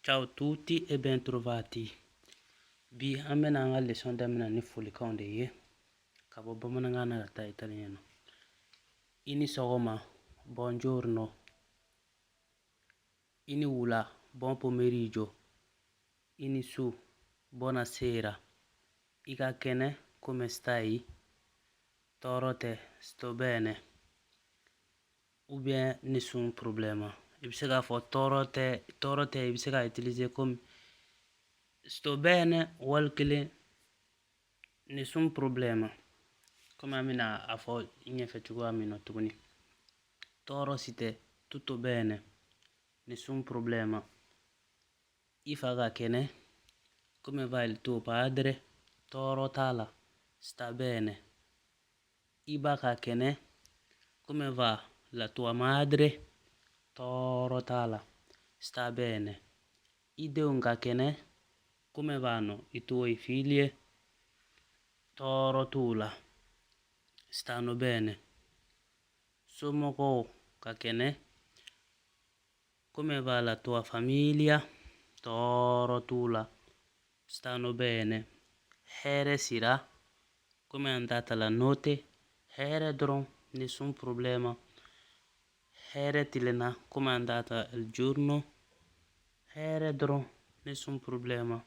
Ciao a tutti e ben trovati. Bi amena nga leçon damina ni foli kaunde ye. Kabo bomana nga na ta italiano. Ini sogoma, buongiorno. Ini wula, buon pomeriggio. Ini su, buonasera. Ika kene, come stai? Torote, sto bene. Ou bien nessun problema. Ibisega fo torote ibisega utiliser comme sto bene walkele nessun problema. Come amina afo inyefechugo amino tuguni. Toro site tutto bene. Nessun problema. Ifaga kene. Come va il tuo padre? Toro tala. Sta bene. Ibaka kene. Come va la tua madre? Toro tala. Sta bene. Ideunga kene. Come vanno i tuoi figli? Toro tula. Stanno bene. Somoko kakene. Come va la tua famiglia? Toro tula. Stanno bene. Here sira. Come è andata la notte? Here dron. Nessun problema. Here tilena. Come è andata il giorno? Here dron. Nessun problema.